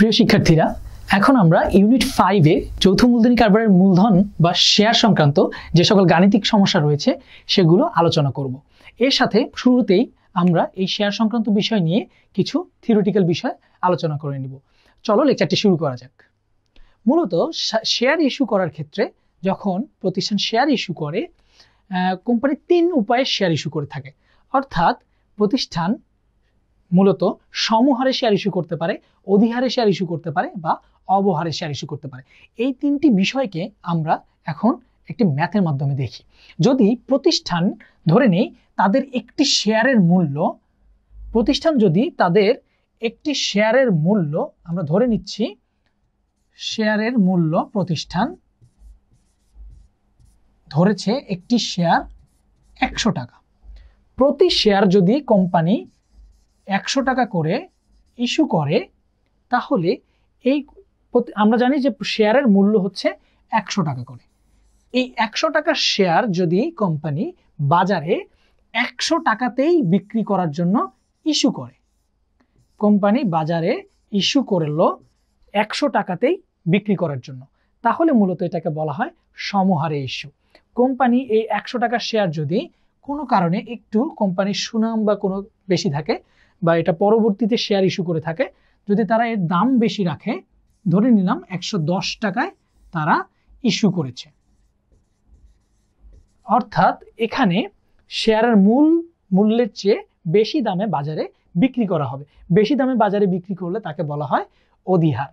প্রিয় শিক্ষার্থীরা, এখন আমরা ইউনিট 5 এ যৌথ মূলধনী কারবারের মূলধন বা শেয়ার সংক্রান্ত যে সকল গাণিতিক সমস্যা রয়েছে সেগুলো আলোচনা করব। এর সাথে শুরুতেই আমরা এই শেয়ার সংক্রান্ত বিষয় নিয়ে কিছু থিওরিটিক্যাল বিষয় আলোচনা করে নিব। চলো লেকচারটি শুরু করা যাক। মূলত শেয়ার ইস্যু করার ক্ষেত্রে যখন প্রতিষ্ঠান শেয়ার ইস্যু করে, কোম্পানি 3 উপায়ে শেয়ার ইস্যু করে থাকে। অর্থাৎ প্রতিষ্ঠান মূলত সমহারে শেয়ার ইস্যু করতে পারে, অধিহারে শেয়ার ইস্যু করতে পারে বা অবহারে শেয়ার ইস্যু করতে পারে। এই 3টি বিষয়কে আমরা এখন একটি ম্যাথের মাধ্যমে দেখি। যদি প্রতিষ্ঠান ধরে নেই তাদের একটি শেয়ারের মূল্য, আমরা ধরে নিচ্ছি শেয়ারের মূল্য প্রতিষ্ঠান ধরেছে একটি শেয়ার 100 টাকা। প্রতি শেয়ার যদি কোম্পানি 100 টাকা করে ইস্যু করে, তাহলে আমরা জানি যে শেয়ারের মূল্য হচ্ছে 100 টাকা করে। এই 100 টাকার শেয়ার যদি কোম্পানি বাজারে 100 টাকাতেই বিক্রি করার জন্য ইস্যু করে, কোম্পানি বাজারে ইস্যু করলো 100 টাকাতেই বিক্রি করার জন্য, তাহলে মূলত এটাকে বলা হয় সমহারে ইস্যু। কোম্পানি এই 100 টাকার শেয়ার যদি কোনো কারণে একটু কোম্পানির সুনাম বা কোনো বেশি থাকে, বা এটা পরবর্তীতে শেয়ার ইস্যু করে থাকে, যদি তারা এর দাম বেশি রাখে, ধরে নিলাম 110 টাকায় তারা ইস্যু করেছে, অর্থাৎ এখানে শেয়ারের মূল্যের চেয়ে বেশি দামে বাজারে বিক্রি করা হবে। বেশি দামে বাজারে বিক্রি করলে তাকে বলা হয় অধিহার।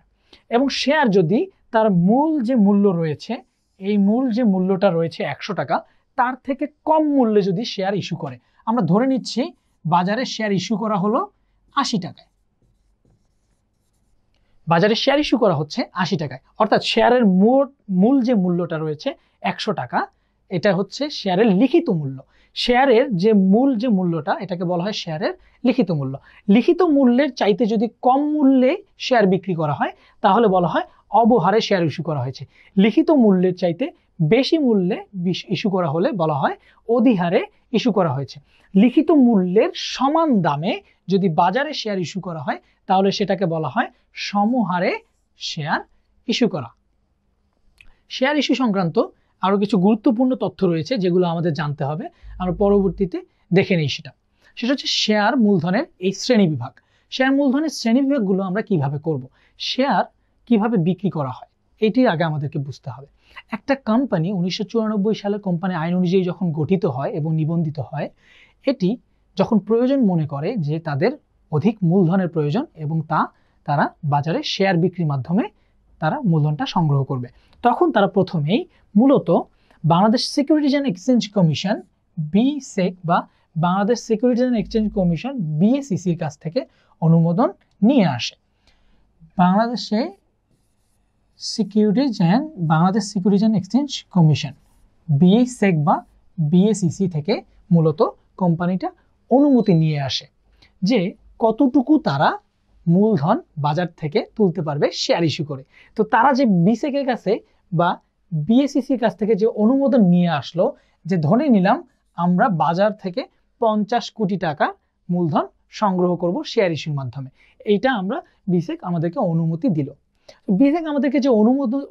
এবং শেয়ার যদি তার মূল যে মূল্য রয়েছে, এই মূল যে মূল্যটা রয়েছে 100 টাকা, তার থেকে কম মূল্যে যদি শেয়ার ইস্যু করে, আমরা ধরে নিচ্ছি বাজারে শেয়ার ইস্যু করা হলো 80 টাকায়, বাজারে শেয়ার ইস্যু করা হচ্ছে 80 টাকায়, অর্থাৎ শেয়ারের মূল যে মূল্যটা রয়েছে 100 টাকা, এটা হচ্ছে শেয়ারের লিখিত মূল্য। শেয়ারের যে মূল্যটা, এটাকে বলা হয় শেয়ারের লিখিত মূল্য। লিখিত মূল্যের চাইতে যদি কম মূল্যে শেয়ার বিক্রি করা হয়, তাহলে বলা হয় অবহারে শেয়ার ইস্যু করা হয়েছে। লিখিত মূল্যের চাইতে বেশি মূল্যে ইস্যু করা হলে বলা হয় অধিহারে ইস্যু করা হয়েছে। লিখিত মূল্যের সমান দামে যদি বাজারে শেয়ার ইস্যু করা হয়, তাহলে সেটাকে বলা হয় সমহারে শেয়ার ইস্যু করা। শেয়ার ইস্যু সংক্রান্ত আরো কিছু গুরুত্বপূর্ণ তথ্য রয়েছে যেগুলো আমাদের জানতে হবে, আমরা পরবর্তীতে দেখে নিই। সেটা হচ্ছে শেয়ার মূলধনের এই শ্রেণীবিভাগ। শেয়ার মূলধনের শ্রেণীবিভাগগুলো আমরা কিভাবে করব, শেয়ার কিভাবে বিক্রি করা হয়, এটি আগে আমাদেরকে বুঝতে হবে। একটা কোম্পানি 1994 সালে কোম্পানি আইন অনুযায়ী যখন গঠিত হয় এবং নিবন্ধিত হয়, এটি যখন প্রয়োজন মনে করে যে তাদের অধিক মূলধনের প্রয়োজন এবং তারা বাজারে শেয়ার বিক্রির মাধ্যমে তারা মূলধনটা সংগ্রহ করবে, তখন তারা প্রথমেই মূলত Bangladesh securities and exchange commission BSEC বা Bangladesh securities and exchange commission বিএসইসির কাছ থেকে অনুমোদন নিয়ে আসে। Bangladesh securities and exchange commission BSEC বা বিএসইসি থেকে মূলত কোম্পানিটা অনুমতি নিয়ে আসে যে কতটুকু তারা মূলধন বাজার থেকে তুলতে পারবে শেয়ার ইস্যু করে। তো তারা যে বিসেকের কাছে বা বিএসইসির কাছ থেকে যে অনুমোদন নিয়ে আসলো, যে ধরে নিলাম আমরা বাজার থেকে 50 কোটি টাকা মূলধন সংগ্রহ করব শেয়ার ইস্যুর মাধ্যমে, এইটা আমরা বিসেক আমাদেরকে অনুমতি দিল। বিসেক আমাদেরকে যে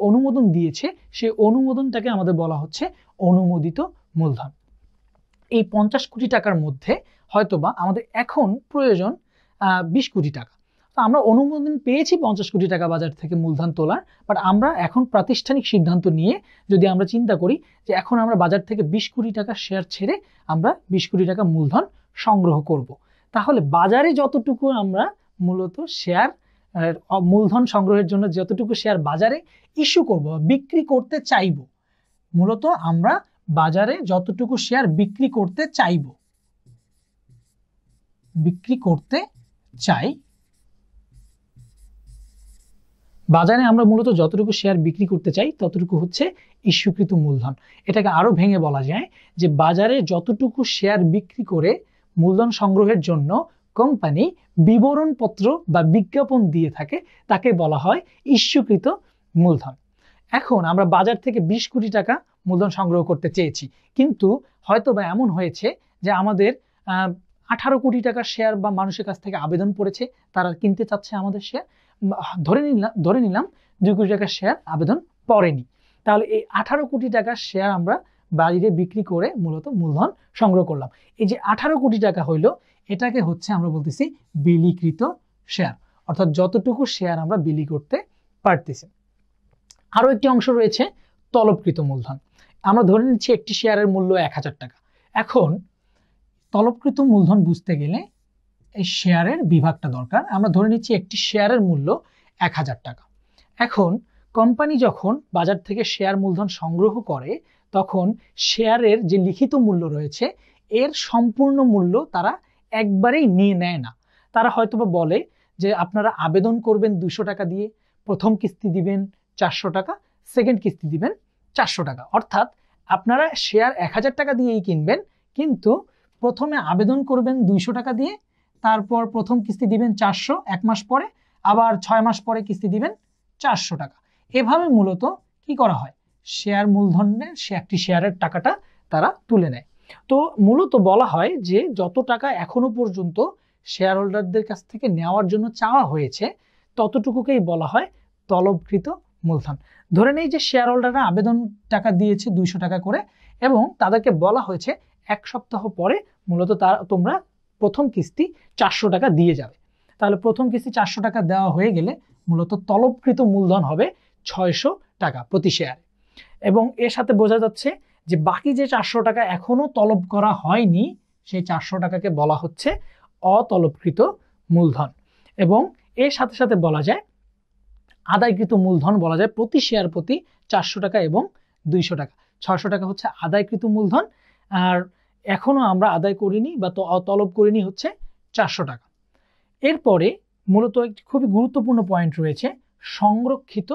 অনুমোদন দিয়েছে, সেই অনুমোদনটাকে আমাদের বলা হচ্ছে অনুমোদিত মূলধন। এই 50 কোটি টাকার মধ্যে হয়তোবা আমাদের এখন প্রয়োজন 20 কোটি টাকা। তো আমরা অনুমোদন পেয়েছি 50 কোটি টাকা বাজার থেকে মূলধন তোলার, বাট আমরা এখন প্রাতিষ্ঠানিক সিদ্ধান্ত নিয়ে যদি আমরা চিন্তা করি যে এখন আমরা বাজার থেকে 20 কোটি টাকা শেয়ার ছেড়ে আমরা 20 কোটি টাকা মূলধন সংগ্রহ করব, তাহলে বাজারে যতটুকু আমরা মূলত শেয়ার মূলধন সংগ্রহের জন্য যতটুকু শেয়ার বাজারে ইস্যু করব, বিক্রি করতে চাইব, মূলত আমরা বাজারে যতটুকু শেয়ার বিক্রি করতে চাই, বাজারে আমরা মূলত যতটুকু শেয়ার বিক্রি করতে চাই ততটুকু হচ্ছে ইস্যুকৃত মূলধন। এটাকে আরো ভেঙে বলা যায় যে বাজারে যতটুকু শেয়ার বিক্রি করে মূলধন সংগ্রহের জন্য কোম্পানি বিবরণপত্র বা বিজ্ঞাপন দিয়ে থাকে, তাকে বলা হয় ইস্যুকৃত মূলধন। এখন আমরা বাজার থেকে 20 কোটি টাকা মূলধন সংগ্রহ করতে চেয়েছি, কিন্তু হয়তো বা এমন হয়েছে যে আমাদের 18 কোটি টাকার শেয়ার বা মানুষের কাছ থেকে আবেদন পড়েছে, তারা কিনতে চাচ্ছে আমাদের শেয়ার, ধরে নিলাম 2 কোটি টাকার শেয়ার আবেদন পড়েনি, তাহলে এই 18 কোটি টাকার শেয়ার আমরা বাইরে বিক্রি করে মূলত মূলধন সংগ্রহ করলাম। এই যে 18 কোটি টাকা হইলো, এটাকে হচ্ছে আমরা বলতেছি বিলিকৃত শেয়ার, অর্থাৎ যতটুকু শেয়ার আমরা বিলি করতে পারতেছি। আরো একটি অংশ রয়েছে তলবকৃত মূলধন। আমরা ধরে নিচ্ছি একটি শেয়ারের মূল্য 1000 টাকা। এখন তলবকৃত মূলধন বুঝতে গেলে এই শেয়ারের বিভাগটা দরকার। আমরা ধরে নিচ্ছি একটি শেয়ারের মূল্য 1000 টাকা। এখন কোম্পানি যখন বাজার থেকে শেয়ার মূলধন সংগ্রহ করে, তখন শেয়ারের যে লিখিত মূল্য রয়েছে এর সম্পূর্ণ মূল্য তারা একবারেই নিয়ে নেয় না। তারা হয়তোবা বলে যে আপনারা আবেদন করবেন 200 টাকা দিয়ে, প্রথম কিস্তি দিবেন 400 টাকা, সেকেন্ড কিস্তি দিবেন 400 টাকা। অর্থাৎ আপনারা শেয়ার 1000 টাকা দিয়েই কিনবেন, কিন্তু প্রথমে আবেদন করবেন 200 টাকা দিয়ে, তারপর প্রথম কিস্তি দিবেন 400, 1 মাস পরে আবার 6 মাস পরে কিস্তি দিবেন 400 টাকা। এভাবে মূলত কি করা হয়, শেয়ার মূলধনের একটি শেয়ারের টাকাটা তারা তুলে নেয়। তো মূলত বলা হয় যে যত টাকা এখনো পর্যন্ত শেয়ার হোল্ডারদের কাছ থেকে নেওয়ার জন্য চাওয়া হয়েছে ততটুকুকেই বলা হয় তলবকৃত মূলধন। ধরে নেই যে শেয়ার হোল্ডাররা আবেদন টাকা দিয়েছে 200 টাকা করে, এবং তাদেরকে বলা হয়েছে 1 সপ্তাহ পরে মূলত তোমরা প্রথম কিস্তি 400 টাকা দিয়ে যাবে। তাহলে প্রথম কিস্তি 400 টাকা দেওয়া হয়ে গেলে মূলত তলবকৃত মূলধন হবে 600 টাকা প্রতি শেয়ারে। এবং এর সাথে বোঝা যাচ্ছে যে বাকি যে 400 টাকা এখনো তলব করা হয়নি, সেই 400 টাকাকে বলা হচ্ছে অতলবকৃত মূলধন। এবং এর সাথে সাথে বলা যায় আদায়কৃত মূলধন বলা যায় প্রতি শেয়ার প্রতি 400 টাকা এবং 200 টাকা। 600 টাকা হচ্ছে আদায়কৃত মূলধন, আর এখনো আমরা আদায় করিনি বা তলব করিনি হচ্ছে 400 টাকা। এরপরে মূলত একটি খুবই গুরুত্বপূর্ণ পয়েন্ট রয়েছে সংরক্ষিত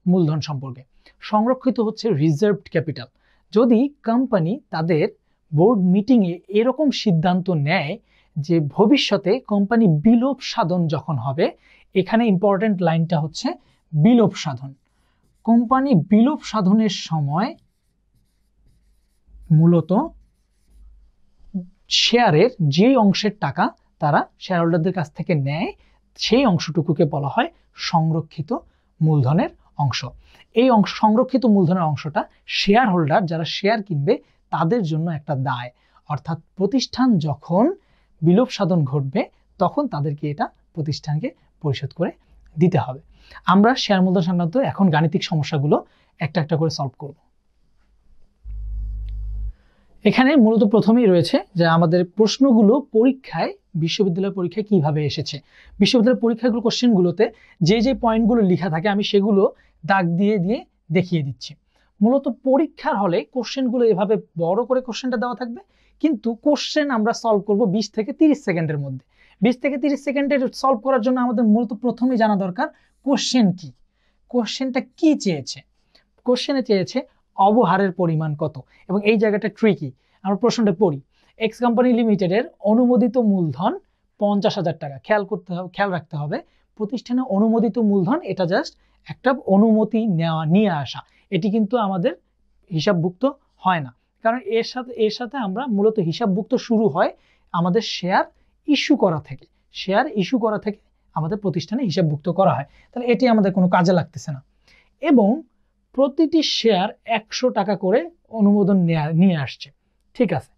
মূলধন সম্পর্কে। সংরক্ষিত হচ্ছে রিজার্ভড ক্যাপিটাল। যদি কোম্পানি তাদের বোর্ড মিটিংয়ে এরকম সিদ্ধান্ত নেয় যে ভবিষ্যতে কোম্পানি বিলোপ সাধন যখন হবে, এখানে ইম্পর্টেন্ট লাইনটা হচ্ছে বিলোপ সাধন। কোম্পানি বিলোপ সাধনের সময় মূলত শেয়ারের যে অংশের টাকা তারা শেয়ার হোল্ডারদের কাছ থেকে নেয়, সেই অংশটুকুকে বলা হয় সংরক্ষিত মূলধনের অংশ। এই অংশ সংরক্ষিত মূলধনের অংশটা শেয়ার হোল্ডার যারা শেয়ার কিনবে তাদের জন্য একটা দায়, অর্থাৎ প্রতিষ্ঠান যখন বিলোপ সাধন ঘটবে তখন তাদেরকে এটা প্রতিষ্ঠানকে পরিশোধ করে দিতে হবে। আমরা শেয়ার মূলধন সংক্রান্ত এখন গাণিতিক সমস্যাগুলো একটা একটা করে সলভ করব। এখানে মূলত প্রথমেই রয়েছে যে আমাদের প্রশ্নগুলো পরীক্ষায়, বিশ্ববিদ্যালয় পরীক্ষায় কিভাবে এসেছে। বিশ্ববিদ্যালয় পরীক্ষাগুলো কোশ্চেনগুলোতে যে যে পয়েন্টগুলো লেখা থাকে আমি সেগুলো দাগ দিয়ে দিয়ে দেখিয়ে দিচ্ছি। মূলত পরীক্ষার হলে কোশ্চেনগুলো এভাবে বড় করে কোশ্চেনটা দেওয়া থাকবে, কিন্তু কোশ্চেন আমরা সলভ করব 20 থেকে 30 সেকেন্ডের মধ্যে। 20 থেকে 30 সেকেন্ডের সলভ করার জন্য আমাদের মূলত প্রথমেই জানা দরকার কোশ্চেন কি, কোশ্চেনটা কি চেয়েছে। কোশ্চেনে চেয়েছে অবহারের পরিমাণ কত, এবং এই জায়গাটা ট্রিকি। আমরা প্রশ্নটা পড়ি। এক্স কোম্পানি লিমিটেডের অনুমোদিত মূলধন 50,000 টাকা। খেয়াল রাখতে হবে প্রতিষ্ঠানে অনুমোদিত মূলধন এটা জাস্ট একটা অনুমতি নিয়ে আসা, এটি কিন্তু আমাদের হিসাবভুক্ত হয় না, কারণ এর সাথে আমরা মূলত হিসাবভুক্ত শুরু হয় আমাদের শেয়ার ইস্যু করা থেকে। শেয়ার ইস্যু করা থেকে আমাদের প্রতিষ্ঠানে হিসাবভুক্ত করা হয়, তাহলে এটি আমাদের কোনো কাজে লাগতেছে না। এবং প্রতিটি শেয়ার 100 টাকা করে অনুমোদন নিয়ে আসছে, ঠিক আছে।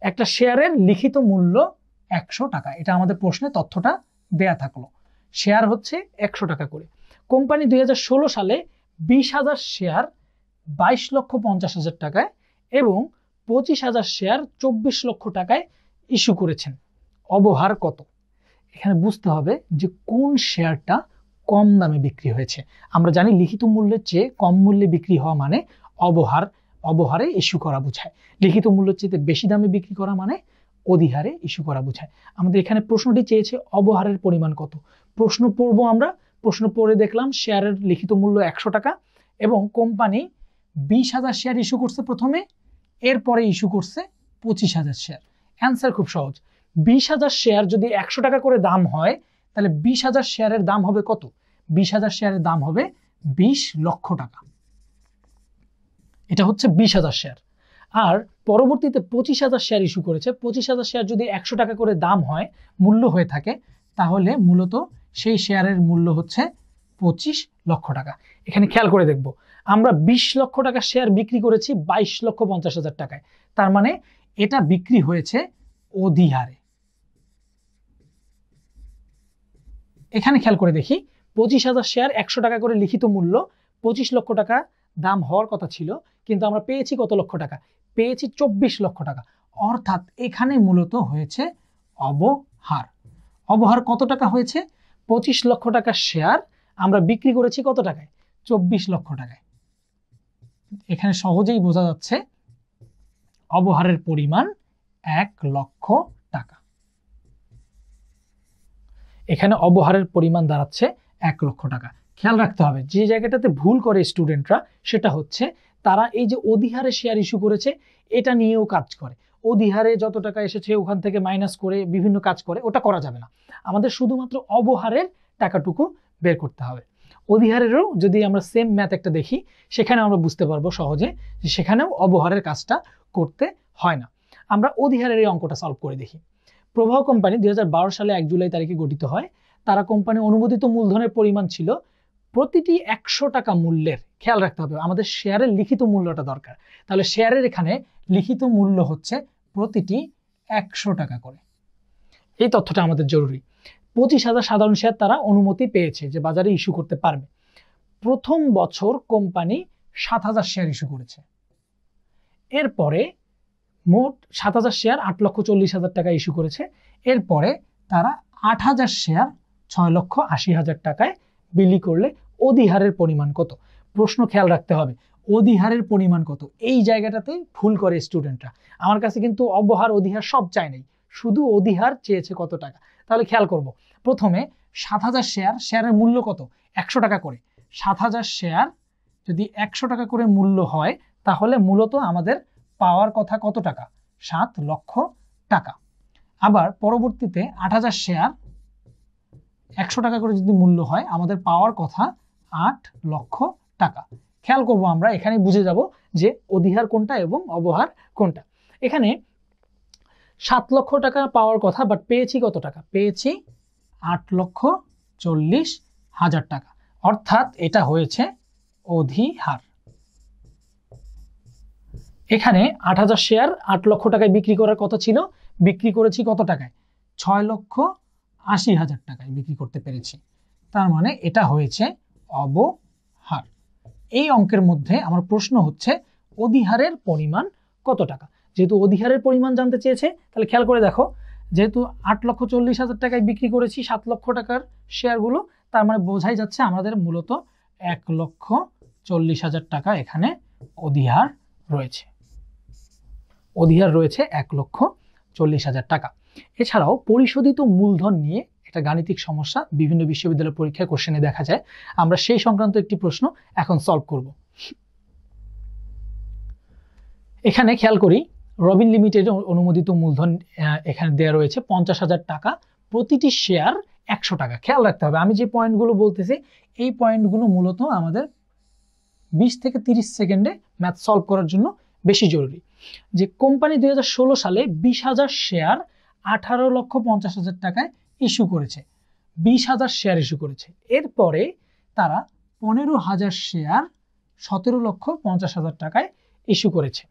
একটা শেয়ারের লিখিত মূল্য 100 টাকা, এটা আমাদের প্রশ্নে তথ্যটা দেয়া থাকলো। শেয়ার হচ্ছে 100 টাকা করে। কোম্পানি 2016 সালে 20,000 শেয়ার 22,50,000 টাকায় এবং 25,000 শেয়ার 24 লক্ষ টাকায় ইস্যু করেছেন। অবহার কত? এখানে বুঝতে হবে যে কোন শেয়ারটা কম দামে বিক্রি হয়েছে। আমরা জানি লিখিত মূল্যের চেয়ে কম মূল্যে বিক্রি হওয়া মানে অবহারে ইস্যু করা বোঝায়। লিখিত মূল্যের চেয়ে বেশি দামে বিক্রি করা মানে অধিহারে ইস্যু করা বোঝায়। আমাদের এখানে প্রশ্নটি চেয়েছে অবহারের পরিমাণ কত। প্রশ্ন পড়বো আমরা, প্রশ্ন পড়ে দেখলাম শেয়ারের লিখিত মূল্য 100 টাকা এবং কোম্পানি 20,000 শেয়ার ইস্যু করছে প্রথমে, এরপরে ইস্যু করছে 25,000 শেয়ার। অ্যান্সার খুব সহজ। 20,000 শেয়ার যদি 100 টাকা করে দাম হয় তাহলে 20,000 শেয়ারের দাম হবে কত? 20,000 শেয়ারের দাম হবে 20 লক্ষ টাকা। এটা হচ্ছে 20,000 শেয়ার। আর পরবর্তীতে 25,000 শেয়ার ইস্যু করেছে। 25,000 শেয়ার যদি 100 টাকা করে দাম হয়, মূল্য হয়ে থাকে, তাহলে মূলত সেই শেয়ারের মূল্য হচ্ছে 25 লক্ষ টাকা। এখানে খেয়াল করে দেখব, আমরা 20 লক্ষ টাকার শেয়ার বিক্রি করেছি 22,50,000 টাকায়, তার মানে এটা বিক্রি হয়েছে অধিহারে। এখানে খেয়াল করে দেখি 25,000 শেয়ার 100 টাকা করে লিখিত মূল্য, 25 লক্ষ টাকা দাম হওয়ার কথা ছিল, কিন্তু আমরা পেয়েছি কত লক্ষ টাকা? পেয়েছি 24 লক্ষ টাকা। অর্থাৎ এখানে মূলত হয়েছে অবহার। অবহার কত টাকা হয়েছে? 25 লক্ষ টাকার শেয়ার আমরা বিক্রি করেছি কত টাকায়? 24 লক্ষ টাকায়। এখানে সহজেই বোঝা যাচ্ছে অবহারের পরিমাণ 1 লক্ষ টাকা। এখানে অবহারের পরিমাণ দাঁড়াচ্ছে 1 লক্ষ টাকা। খেয়াল রাখতে হবে, যে জায়গাটাতে ভুল করে স্টুডেন্টরা সেটা হচ্ছে তারা এই যে অধিহারে শেয়ার ইস্যু করেছে এটা নিয়েও কাজ করে। অধিহারে যত টাকা এসেছে ওখান থেকে মাইনাস করে বিভিন্ন কাজ করে, ওটা করা যাবে না। আমাদের শুধুমাত্র অবহারের টাকাটুকু বের করতে হবে। অধিহারেরও যদি আমরা সেম ম্যাথ একটা দেখি, সেখানে আমরা বুঝতে পারবো সহজে যে সেখানেও অবহারের কাজটা করতে হয় না। আমরা অধিহারের এই অঙ্কটা সলভ করে দেখি। প্রবাহ কোম্পানি 2012 সালে 1 জুলাই তারিখে গঠিত হয়। তারা কোম্পানি অনুমোদিত মূলধনের পরিমাণ ছিল প্রতিটি 100 টাকা মূল্যের, খেয়াল রাখতে হবে আমাদের শেয়ারের লিখিত মূল্যটা দরকার, তাহলে শেয়ারের এখানে লিখিত মূল্য হচ্ছে প্রতিটি 100 টাকা করে। এই তথ্যটা আমাদের জরুরি। 25,000 সাধারণ শেয়ার তারা অনুমতি পেয়েছে যে বাজারে ইস্যু করতে পারবে। প্রথম বছর কোম্পানি 7,000 শেয়ার ইস্যু করেছে। এরপরে মোট 7,000 শেয়ার 8,40,000 টাকা ইস্যু করেছে। এরপরে তারা 8,000 শেয়ার 6,80,000 টাকায় বিলি করলে অধিহারের পরিমাণ কত? প্রশ্ন খেয়াল রাখতে হবে, অধিহারের পরিমাণ কত? এই জায়গাটাতে ভুল করে স্টুডেন্টরা। আমার কাছে কিন্তু অবহার অধিহার সব চাই নাই, শুধু অধিহার চেয়েছে কত টাকা। তাহলে খেয়াল করব, প্রথমে 7,000 শেয়ারের মূল্য কত? 100 টাকা করে। 7,000 শেয়ার যদি 100 টাকা করে মূল্য হয়, তাহলে মূলত আমাদের পাওয়ার কথা কত টাকা? 7 লক্ষ টাকা। আবার পরবর্তীতে 8,000 শেয়ার 100 টাকা করে যদি মূল্য হয়, আমাদের পাওয়ার কথা 8 লক্ষ টাকা। খেয়াল করব, আমরা এখানে বুঝে যাব যে অধিহার কোনটা এবং অবহার কোনটা। এখানে 7 লক্ষ টাকা পাওয়ার কথা, বাট পেয়েছি কত টাকা? পেয়েছি 8,40,000 টাকা। অর্থাৎ এটা হয়েছে অধিহার। এখানে 8,000 শেয়ার 8 লক্ষ টাকায় বিক্রি করার কথা ছিল, বিক্রি করেছি কত টাকায়? 6,80,000 টাকায় বিক্রি করতে পেরেছি। তার মানে এটা হয়েছে অবহার। এই অঙ্কের মধ্যে আমার প্রশ্ন হচ্ছে অধিহারের পরিমাণ কত টাকা। যেহেতু অধিহারের পরিমাণ জানতে চেয়েছে, তাহলে খেয়াল করে দেখো, যেহেতু 8,40,000 টাকায় বিক্রি করেছি 7 লক্ষ টাকার শেয়ারগুলো, তার মানে বোঝাই যাচ্ছে আমাদের মূলত 1,40,000 টাকা এখানে অধিহার রয়েছে। অধিহার রয়েছে 1,40,000 টাকা। এছাড়াও পরিশোধিত মূলধন নিয়ে একটা গাণিতিক সমস্যা বিভিন্ন বিশ্ববিদ্যালয় পরীক্ষায় কোশ্চেনে দেখা যায়। আমরা সেই সংক্রান্ত একটি প্রশ্ন এখন সলভ করব। এখানে খেয়াল করি, রবিন লিমিটেডের অনুমোদিত মূলধন এখানে দেওয়া রয়েছে 50,000 টাকা, প্রতিটি শেয়ার 100 টাকা। খেয়াল রাখতে হবে, আমি যে পয়েন্টগুলো বলতেছি এই পয়েন্টগুলো মূলত আমাদের 20 থেকে 30 সেকেন্ডে ম্যাথ সলভ করার জন্য বেশি জরুরি। যে কোম্পানি 2016 সালে 20,000 শেয়ার 18,50,000 টাকায় ইস্যু করেছে, 20,000 শেয়ার ইস্যু করেছে। এরপরে তারা 15,000 শেয়ার 17,50,000 টাকায় ইস্যু করেছে।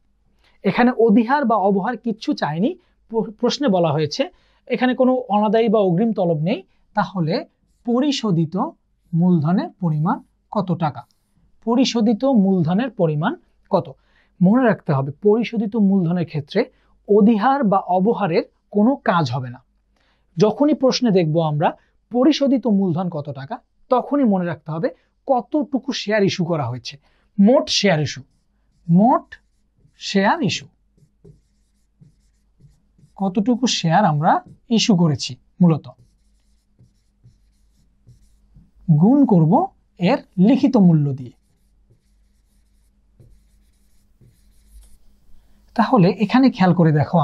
এখানে অধিহার বা অবহার কিচ্ছু চায়নি, প্রশ্নে বলা হয়েছে এখানে কোনো অনাদায়ী বা অগ্রিম তলব নেই, তাহলে পরিশোধিত মূলধনের পরিমাণ কত টাকা? পরিশোধিত মূলধনের পরিমাণ কত? মনে রাখতে হবে, পরিশোধিত মূলধনের ক্ষেত্রে অধিহার বা অবহারের কোনো কাজ হবে না। যখনই প্রশ্নে দেখব আমরা পরিশোধিত মূলধন কত টাকা, তখনই মনে রাখতে হবে কতটুকু শেয়ার ইস্যু করা হয়েছে। মোট শেয়ার ইস্যু, মোট শেয়ার ইস্যু, কতটুকু শেয়ার আমরা ইস্যু করেছি মূলত, গুণ করব এর লিখিত মূল্য দিয়ে। তাহলে এখানে খেয়াল করে দেখো,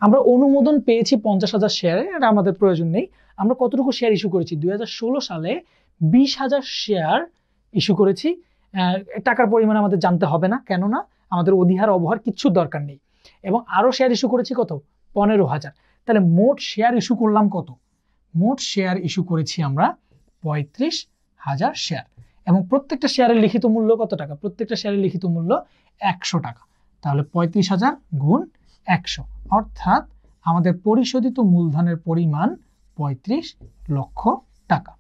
আমরা অনুমোদন পেয়েছি 50,000 শেয়ারে, এটা আমাদের প্রয়োজন নেই। আমরা কতটুকু শেয়ার ইস্যু করেছি? 2016 সালে 20,000 শেয়ার ইস্যু করেছি। টাকার পরিমাণ আমাদের জানতে হবে না, কেননা আমাদের অধিহার অবহার কিচ্ছু দরকার নেই। এবং আরো শেয়ার ইস্যু করেছি কত? 15,000। তাহলে মোট শেয়ার ইস্যু করলাম কত? মোট শেয়ার ইস্যু করেছি আমরা হাজার শেয়ার, এবং প্রত্যেকটা শেয়ারের লিখিত মূল্য কত টাকা? প্রত্যেকটা শেয়ারের লিখিত মূল্য 100 টাকা। তাহলে 35,000 গুণ 100, অর্থাৎ আমাদের পরিশোধিত মূলধনের পরিমাণ 35 লক্ষ টাকা।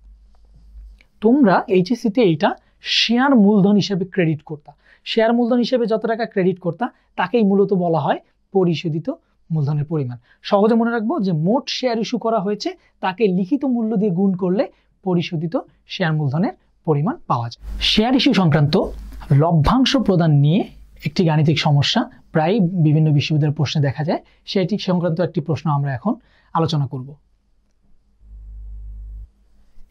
তোমরা এইচএসসিতে এইটা শেয়ার মূলধন হিসেবে ক্রেডিট করতা। শেয়ার মূলধন হিসেবে যত টাকা ক্রেডিট করতা তাকেই মূলত বলা হয় পরিশোধিত মূলধনের পরিমাণ। সহজে মনে রাখবো যে মোট শেয়ার ইস্যু করা হয়েছে তাকে লিখিত মূল্য দিয়ে গুণ করলে পরিশোধিত শেয়ার মূলধনের পরিমাণ পাওয়া যায়। শেয়ার ইস্যু সংক্রান্ত লভ্যাংশ প্রদান নিয়ে একটি গাণিতিক সমস্যা প্রায় বিভিন্ন বিশ্ববিদ্যালয়ের প্রশ্নে দেখা যায়, সেটি সংক্রান্ত একটি প্রশ্ন আমরা এখন আলোচনা করব।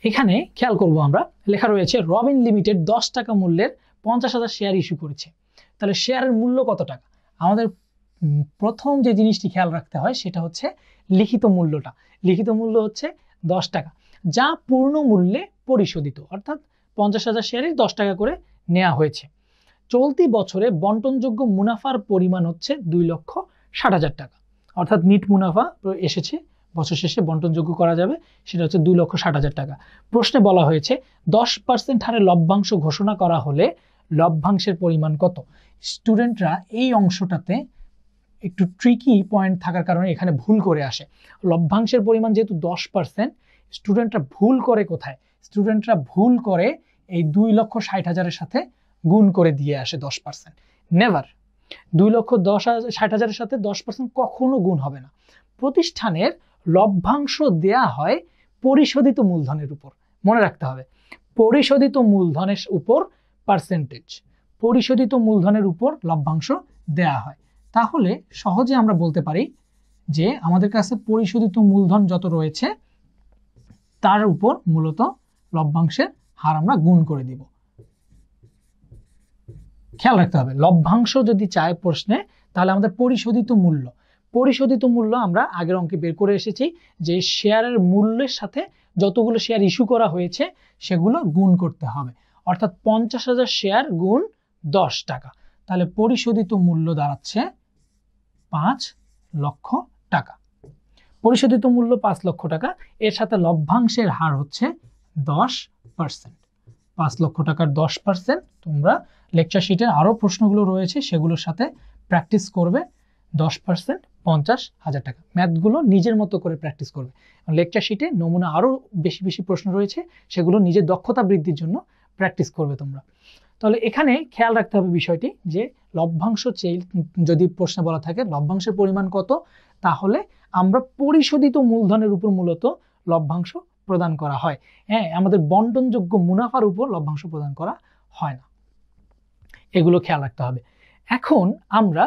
এখানে খেয়াল করব, আমরা লেখা রয়েছে রবিন লিমিটেড 10 টাকা মূল্যের 50,000 শেয়ার ইস্যু করেছে। তাহলে শেয়ারের মূল্য কত টাকা? আমাদের প্রথম যে জিনিসটি খেয়াল রাখতে হয় সেটা হচ্ছে লিখিত মূল্যটা। লিখিত মূল্য হচ্ছে 10 টাকা, যা পূর্ণ মূল্যে পরিশোধিত, অর্থাৎ 50,000 শেয়ারে 10 টাকা করে নেওয়া হয়েছে। চলতি বছরে বন্টনযোগ্য মুনাফার পরিমাণ হচ্ছে 2,60,000 টাকা, অর্থাৎ নিট মুনাফা এসেছে, বছর শেষে বন্টনযোগ্য করা যাবে, সেটা হচ্ছে 2,60,000 টাকা। প্রশ্নে বলা হয়েছে 10% হারে লভ্যাংশ ঘোষণা করা হলে লভ্যাংশের পরিমাণ কত? স্টুডেন্টরা এই অংশটাতে একটু ট্রিকি পয়েন্ট থাকার কারণে এখানে ভুল করে আসে। লভ্যাংশের পরিমাণ যেহেতু 10%, স্টুডেন্টরা ভুল করে কোথায়? স্টুডেন্টরা ভুল করে এই 2,60,000-এর সাথে গুণ করে দিয়ে আসে 10%। নেভার, 2,60,000-এর সাথে 10% কখনো গুণ হবে না। প্রতিষ্ঠানের লভ্যাংশ দেয়া হয় পরিশোধিত মূলধনের উপর, মনে রাখতে হবে পরিশোধিত মূলধনের উপর পার্সেন্টেজ, পরিশোধিত মূলধনের উপর লভ্যাংশ দেয়া হয়। তাহলে সহজে আমরা বলতে পারি যে আমাদের কাছে পরিশোধিত মূলধন যত রয়েছে তার উপর মূলত লভ্যাংশের হার আমরা গুণ করে দিব। খেয়াল রাখতে হবে, লভ্যাংশ যদি চায় প্রশ্নে, তাহলে আমাদের পরিশোধিত মূল্য আমরা আগের অঙ্কে বের করে এসেছি যে শেয়ারের মূল্যের সাথে যতগুলো শেয়ার ইস্যু করা হয়েছে সেগুলো গুণ করতে হবে, অর্থাৎ 50,000 শেয়ার গুণ 10 টাকা। তাহলে পরিশোধিত মূল্য দাঁড়াচ্ছে 5 লক্ষ টাকা। পরিশোধিত মূল্য 5 লক্ষ টাকা, এর সাথে লভ্যাংশের হার হচ্ছে 10%। 5 লক্ষ টাকার 10%, তোমরা লেকচার শিটের আরো প্রশ্নগুলো রয়েছে সেগুলোর সাথে প্র্যাকটিস করবে। 10% 50,000 টাকা, ম্যাথগুলো নিজের মতো করে প্র্যাকটিস করবে। লেকচার শিটে নমুনা আরো বেশি বেশি প্রশ্ন রয়েছে, সেগুলো নিজের দক্ষতা বৃদ্ধির জন্য প্র্যাকটিস করবে তোমরা। তাহলে এখানে খেয়াল রাখতে হবে বিষয়টি যে লভ্যাংশ যদি প্রশ্নে বলা থাকে লভ্যাংশের পরিমাণ কত, তাহলে আমরা পরিশোধিত মূলধনের উপর মূলত লভ্যাংশ প্রদান করা হয়। হ্যাঁ, আমাদের বন্টনযোগ্য মুনাফার উপর লভ্যাংশ প্রদান করা হয় না, এগুলো খেয়াল রাখতে হবে। এখন আমরা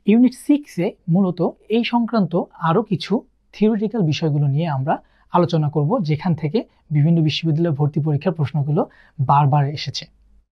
ইউনিট 6-এ মূলত এই সংক্রান্ত আরো কিছু থিওরিটিক্যাল বিষয়গুলো নিয়ে আমরা আলোচনা করব, যেখান থেকে বিভিন্ন বিশ্ববিদ্যালয় ভর্তি পরীক্ষার প্রশ্নগুলো বারবার এসেছে।